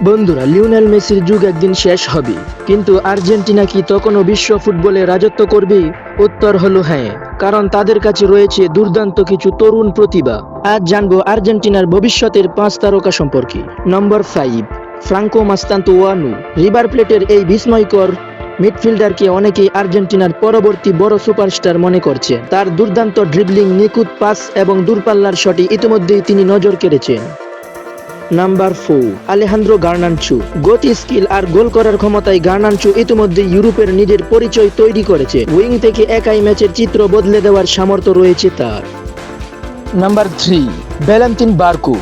বন্ধুরা, লিওনেল মেসির যুগ একদিন শেষ হবে, কিন্তু আর্জেন্টিনা কি তখনও বিশ্ব ফুটবলে রাজত্ব করবে? উত্তর হলো হ্যাঁ, কারণ তাদের কাছে রয়েছে দুর্দান্ত কিছু তরুণ প্রতিভা। আজ জানবো আর্জেন্টিনার ভবিষ্যতের 5 তারকা সম্পর্কে। নম্বর 5, ফ্রাঙ্কো মাস্তান্তোয়ানু। রিভার প্লেটের এই বিস্ময়কর মিডফিল্ডারকে অনেকেই আর্জেন্টিনার পরবর্তী বড় সুপারস্টার মনে করছেন। তার দুর্দান্ত ড্রিবলিং, নিখুঁত পাস এবং দূরপাল্লার শটে ইতিমধ্যেই তিনি নজর কেড়েছেন। Number 4, Alejandro Garnacho. গতি, স্কিল আর গোল করার ক্ষমতায় গার্নাচো ইতিমধ্যে ইউরোপের নিজের পরিচয় তৈরি করেছে। উইং থেকে একাই ম্যাচের চিত্র বদলে দেওয়ার সামর্থ্য রয়েছে তার। Number 3, Valentin Barco.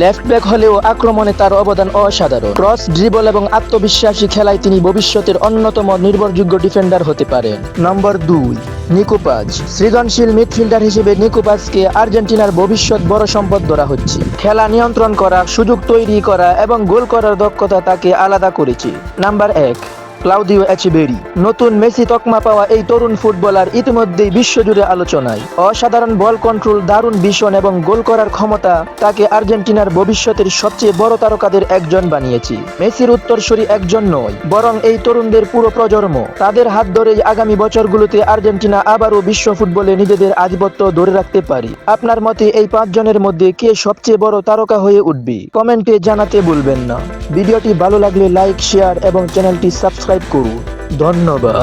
Left back হলেও আক্রমণে তার অবদান অসাধারণ। ক্রস, ড্রিবল এবং আত্মবিশ্বাসী খেলায় তিনি ভবিষ্যতের অন্যতম নির্ভরযোগ্য ডিফেন্ডার হতে পারেন। নম্বর 2, নিকো পাজ। সৃজনশীল মিডফিল্ডার হিসেবে নিকো পাজকে আর্জেন্টিনার ভবিষ্যৎ বড় সম্পদ ধরা হচ্ছে। খেলা নিয়ন্ত্রণ করা, সুযোগ তৈরি করা এবং গোল করার দক্ষতা তাকে আলাদা করেছে। Number 1, Claudio Echeverri. নতুন মেসি তকমা পাওয়া এই তরুণ ফুটবলার ইতিমধ্যেই বিশ্বজুড়ে আলোচনায়। অসাধারণ বল কন্ট্রোল, দারুণ ভিশন এবং গোল করার ক্ষমতা তাকে আর্জেন্টিনার ভবিষ্যতের সবচেয়ে বড় তারকাদের একজন বানিয়েছে। মেসির উত্তরসূরি একজন নয়, বরং এই তরুণদের পুরো প্রজন্ম। তাদের হাত ধরেই আগামী বছরগুলোতে আর্জেন্টিনা আবারও বিশ্ব ফুটবলে নিজেদের আধিপত্য ধরে রাখতে পারে। আপনার মতে এই 5 জনের মধ্যে কে সবচেয়ে বড় তারকা হয়ে উঠবে? কমেন্টে জানাতে ভুলবেন না। ভিডিওটি ভালো লাগলে লাইক, শেয়ার এবং চ্যানেলটি সাবস্ক্রাইব করুন। ধন্যবাদ।